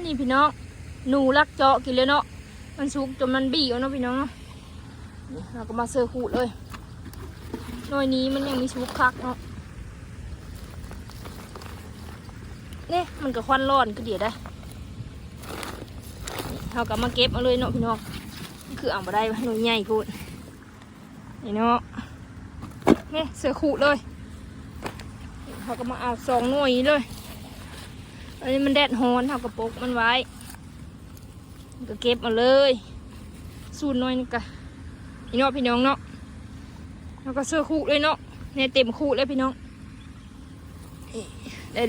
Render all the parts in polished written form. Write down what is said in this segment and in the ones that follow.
นี่พี่น้องหนูรักเจาะกินเลยเนาะมันสุกจนมันบี้เอาเนาะพี่น้องเนาะนี่เราก็มาเสือขูดเลยหน่อยนี้มันยังมีสุกคักเนาะเนี่ยมันก็ควันร้อนก็เดี๋ยวได้เราก็มาเก็บเอาเลยเนาะพี่น้องคือเอามาได้หน่วยใหญ่พูดนี่เนาะเนี่ยเสือขูดเลยเราก็มาเอา2 หน่วยเลยอันนี้มันแดดฮ้อนเราก็ปกมันไว้ก็เก็บมาเลยสูนน้อยนี่กะพี่น้องพี่น้องเนาะแล้วก็เสื้อคู่เลยเนาะเนี่ยเต็มคู่เลยพี่น้อง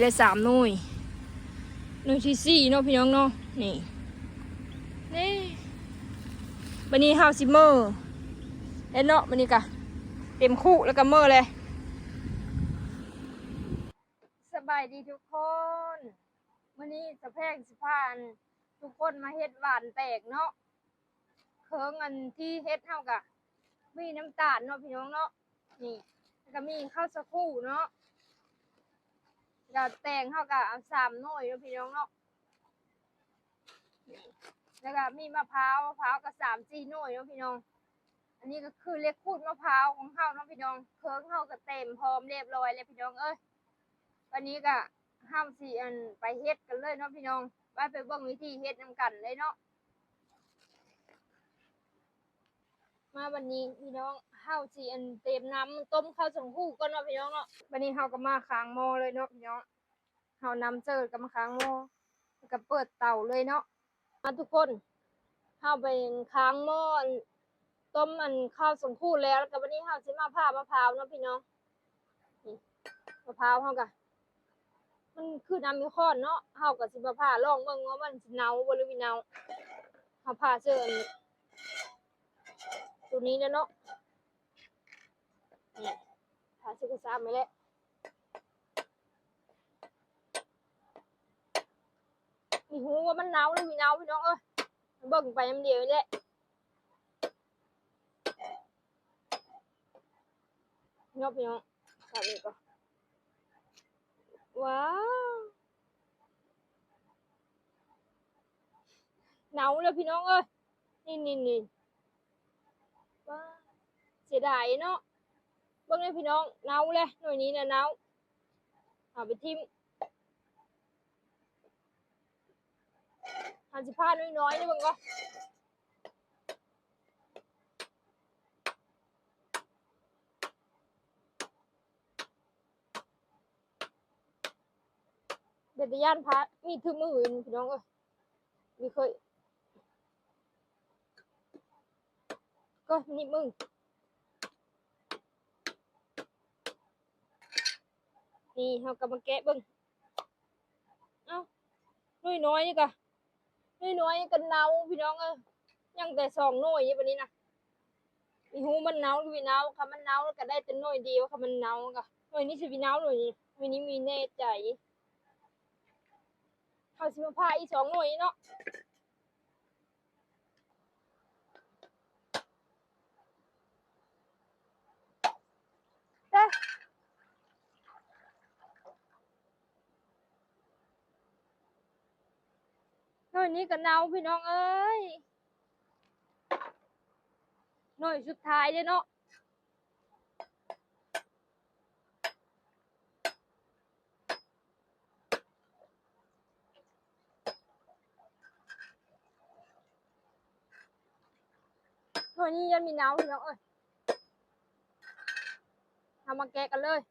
ได้3 หน่วยที่4เนาะพี่น้องเนาะนี่บันนี้เฮาซิเมอร์แล้วเนาะบันนี้กะเต็มคู่แล้วก็เมอร์เลยสบายดีทุกคนวันนี้สะแพงสิพานทุกคนมาเฮ็ดหวานแตกเนาะเคิงอันที่เฮ็ดเท่ากับมีน้ำตาลเนาะพี่น้องเนาะนี่แล้วก็มีข้าวสาคูเนาะกับแตงเท่ากับ3 หน่วยเนาะพี่น้องเนาะแล้วก็มีมะพร้าวกับ3-4 หน่วยเนาะพี่น้องอันนี้ก็คือเล็กขูดมะพร้าวของเฮาเนาะพี่น้องเคิงเฮาก็เต็มพร้อมเรียบร้อยแล้วพี่น้องเอ้ยวันนี้ก็ห้ามสิอันไปเฮ็ดกันเลยเนาะพี่น้องไปเบิ่งวิธีเฮ็ดนำกันเลยเนาะมาวันนี้พี่น้องเฮาสิอันเต็มน้ำต้มข้าวสองคู่ก่อนเนาะพี่น้องเนาะวันนี้เฮาก็มาค้างหม้อเลยเนาะพี่น้องเฮานำเจิดก็มาค้างหม้อแล้วก็เปิดเตาเลยเนาะมาทุกคนเฮาไปค้างหม้อต้มข้าวสองคู่แล้วก็วันนี้เฮาสิมาผ่ามะพร้าวเนาะพี่น้องนี่มะพร้าวเฮาก็มันคือน้ำมีข้อนเนาะเฮาก็สิมาผ่าลองเบิ่งว่ามันสิเนาบ่หรือบ่เนาเฮาผ่าเจอตัวนี้แล้วเนาะนี่ผ่าเจอ3ไปแล้วมีหูว่ามันเนาหรือบ่เนาพี่น้องเอ้ยเบิ่งไปน้ำเดียวนี่แหละเนาะพี่น้องครับนี่ก็ว้าวเนาแล้วพี่น้องเอ้ยนี่ว้าเสียดายเนาะเบิ่งเลยพี่น้องเนาเลยหน่วยนี้เนี่ยเนาเอาไปทิ่มหันสิผ้าน้อยๆนี่เบิ่งก็เด็ดย่านพัดมีถือมือพี่น้องเอ้ยมีเคยก็นี่มึงนี่เฮากำลังแกะเบิ่งเอ้าน้อยนี่กะน้อยกันเนาพี่น้องเอ้ยยังแต่2 หน่วยอยู่บัดนี้นะมีหูมันเนาหรือบ่เนาค่ะมันเนาแล้วก็ได้แต่หน่วยเดียวค่ะมันเนาก็หน่วยนี้สิบ่เนาหน่วยนี้มีแน่ใจเฮาสิมาพาอีก2 หน่วยเนาะหน่วยนี้ก็เนาพี่น้องเอ้ยหน่วยสุดท้ายเด้เนาะหน่วยนี้ยังมีเนาพี่น้องเอ้ยทำมาแกะกันเลย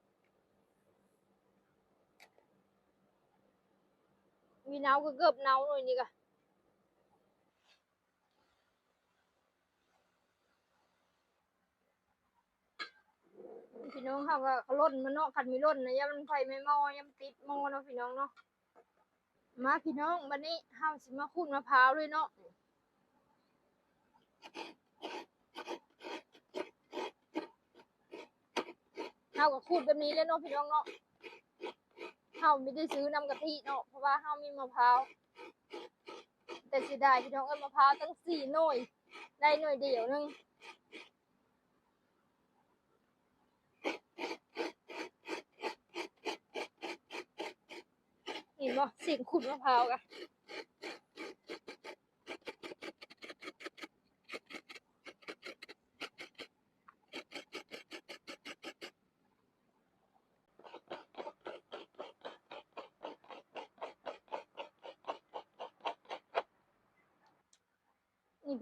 มีเนาก็เกือบเนาหน่วยนี้ก็พี่น้องเขาก็ล่นมันเนาะคันมีล่นนะยังมันไฟไม่มอยังติดมอเนาะพี่น้องเนาะมาพี่น้องวันนี้เฮาสิมาขูดมะพร้าวเลยเนาะเฮาก็ขูดแบบนี้เลยเนาะพี่น้องเนาะเฮาไม่ได้ซื้อน้ำกะทิเนาะเพราะว่าเฮามีมะพร้าวแต่เสียดายพี่น้องเอ้ยมะพร้าวตั้ง4 หน่วยได้หน่วยเดียวนึงเห็นบ่เสียงขูดมะพร้าวกะ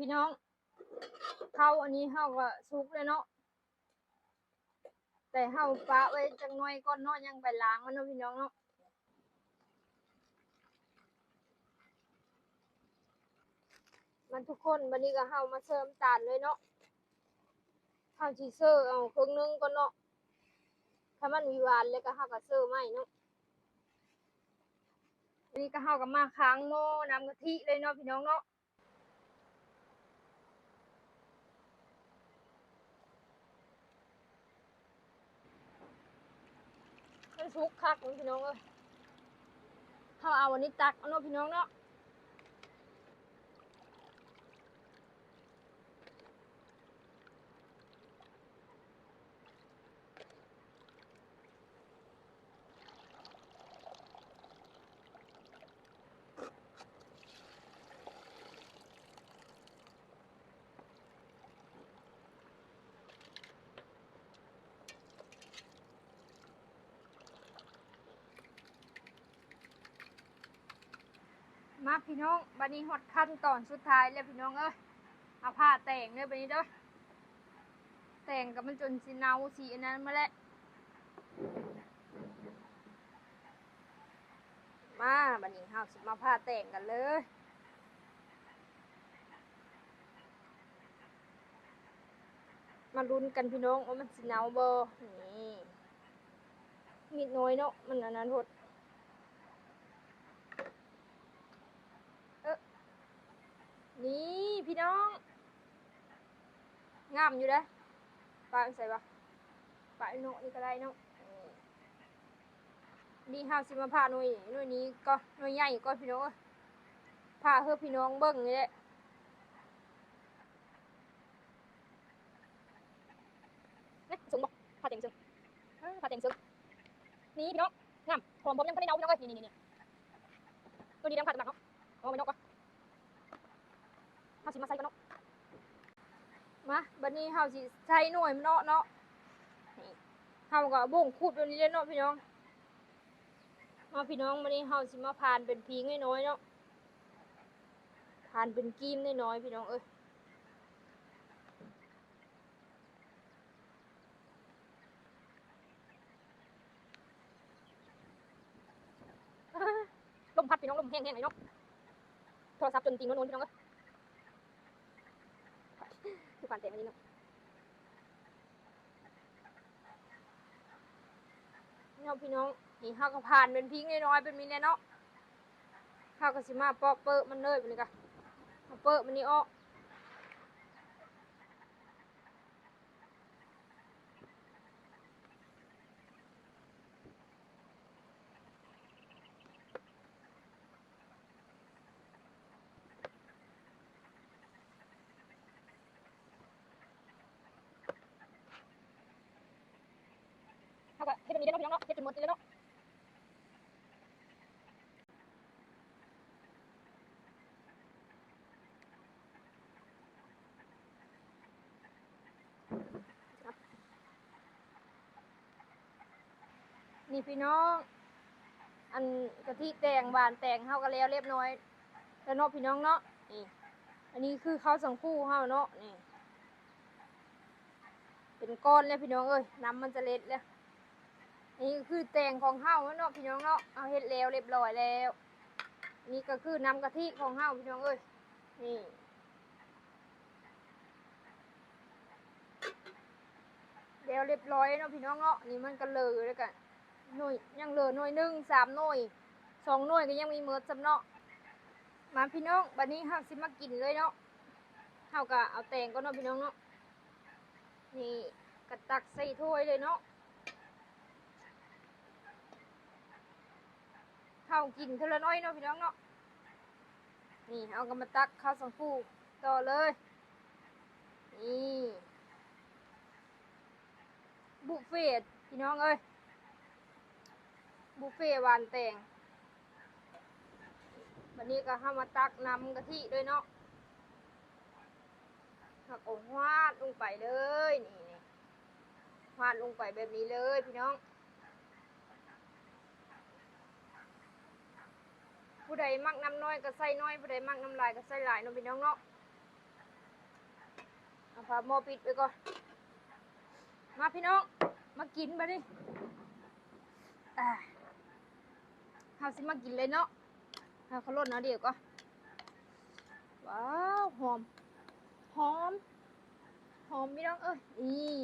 พี่น้องข้าวอันนี้เฮาก็สุกเลยเนาะแต่เฮาปะไว้จังน้อยก่อนเนาะยังไปล้างมันเนาะพี่น้องเนาะมันทุกคนบัดนี้ก็เฮามาเสริมตาลเลยเนาะเฮาสิเซอร์เอาครึ่งนึงก่อนเนาะถ้ามันมีหวานแล้วก็เฮาก็เซอร์ใหม่เนาะอันนี้ก็เฮาก็มาค้างหม้อน้ำกะทิเลยเนาะพี่น้องเนาะมันสุกคักพี่น้องเอ้ยเฮาเอาอันนี้ตักเอาเนาะพี่น้องเนาะมาพี่น้องบัดนี้ฮอดขั้นตอนสุดท้ายแล้วพี่น้องเอ้ยเอาผ้าแต่งเลยบัดนี้เด้อแต่งกับมันจนสิเนาสีอันนั้นมาแล้วมาบัดนี้เฮาสิมาผ้าแต่งกันเลยมาลุ้นกันพี่น้องว่ามันสิเนาบ่นี่นิดน้อยเนาะมันอันนั้นโพดนี่พี่น้องงามอยู่เด้อปลาใส่ปะปลาโนนี่ก็ได้เนาะนี่เฮาสิมาผ้าหน่วยนี้ก็หน่วยใหญ่ก็พี่น้องผ้าเพื่อพี่น้องเบิ่งนี่แหละนี่สูงบ่ผ้าแต่งซึ้งผ้าแต่งซึ้งนี่พี่น้องงามหอมผมยังไม่ได้เนาพี่น้องเอ้ยนี่ตัวนี้ดำขาดตำหนักเนาะเอาไปนอกก่อนเฮาสิมาใส่กันเนาะมาบัดนี้เฮาสิใส่หน่วยมันเนาะนี่เฮาก็บ่งคูดตัวนี้เลยเนาะพี่น้องมาพี่น้องบัดนี้เฮาสิมาผ่านเป็นพีงน้อยๆเนาะผ่านเป็นกีมน้อยๆพี่น้องเอ้ยลมพัดพี่น้องลมแห้งๆเลยเนาะโทรศัพท์จนตีนโน้นๆพี่น้องเอ้ยคือผ่านแต่อันนี้เนาะเนาะพี่น้องนี่เฮาก็ผ่านเป็นพีงน้อยๆเป็นมีแน่เนาะเฮาก็สิมาเปาะเปิดมันเลยบัดนี้ก็เอาเปิดมันนี่ออกเฮาก็เฮ็ดแบบนี้เด้อเนาะพี่น้องเนาะเฮ็ดจนหมดเลยเนาะนี่พี่น้องอันกะทิแตงหวานแตงเฮาก็แล้วเรียบร้อยแล้วเนาะพี่น้องเนาะนี่อันนี้คือข้าวสังคู่เฮาเนาะนี่เป็นก้อนแล้วพี่น้องเอ้ยน้ำมันจะเล็ดแล้วนี่คือแตงของเฮาเนาะพี่น้องเนาะเอาเฮ็ดแล้วเรียบร้อยแล้วนี่ก็คือน้ำกะทิของเฮาพี่น้องเอ้ยนี่แล้วเรียบร้อยเนาะพี่น้องเนาะนี่มันก็เลยแล้วกันหน่วยยังเหลือหน่วยหนึ่ง3 หน่วย2 หน่วยก็ยังมีเมิดสำเนาะมาพี่น้องบัดนี้เฮาสิมากินเลยเนาะเฮาก็เอาแตงก็เนาะพี่น้องเนาะนี่กระตักใส่ถ้วยเลยเนาะเฮากินเท่าละน้อยเนาะพี่น้องเนาะนี่เอาก็มาตักข้าวสังฟูต่อเลยนี่บุฟเฟ่ต์พี่น้องเอ้ยบุฟเฟ่ต์หวานแตงวันนี้ก็เฮามาตักน้ำกะทิด้วยเนาะหักเอาวาดลงไปเลยนี่วาดลงไปแบบนี้เลยพี่น้องผู้ใดมักน้ำน้อยก็ใส่น้อยผู้ใดมักน้ำลายก็ใส่หลายเนาะพี่น้องเนาะ ฝาหม้อปิดไปก่อนมาพี่น้องมากินมาดิเฮาสิมากินเลยเนาะเฮาเขาลดเนาะเดี๋ยวก็ว้าวหอมหอมหอมพี่น้องเอ้ยนี่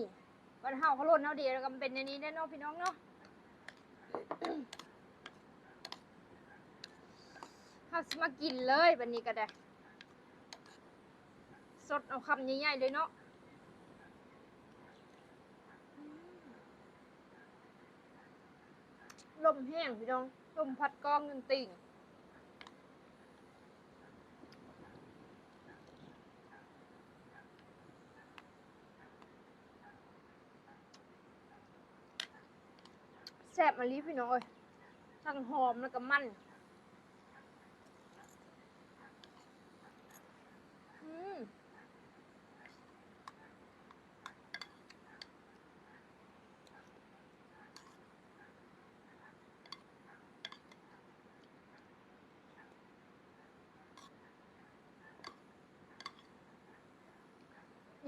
วันเฮาเขาลดเนาะเดี๋ยวแล้วก็เป็นในนี้ได้เนาะพี่น้องเนาะเฮาสิมากินเลยวันนี้ก็ได้สดเอาคำใหญ่ๆเลยเนาะลมแห้งพี่น้องลมพัดกองเงินติ่งแซ่บมาลีพี่น้องเอ้ยทั้งหอมแล้วก็มัน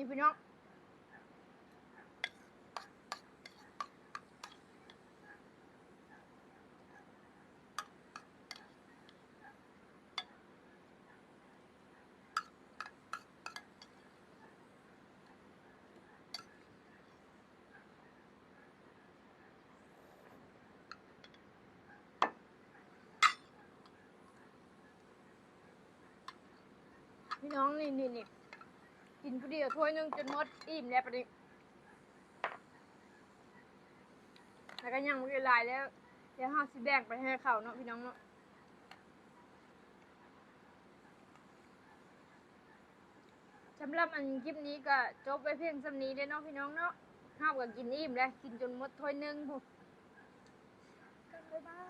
นี่พี่น้องพี่น้องนี่กินพอดีกับถ้วยนึงจนหมดอิ่มแล้วปะนี้แล้วก็ยังไม่ละลายแล้วเดี๋ยวเราสิแบ่งไปให้เขาเนาะพี่น้องเนาะสำหรับอันคลิปนี้ก็จบไปเพียงสำนี้เลยเนาะพี่น้องเนาะข้าวก็กินอิ่มแล้วกินจนหมดถ้วยนึงพวกบ๊ายบาย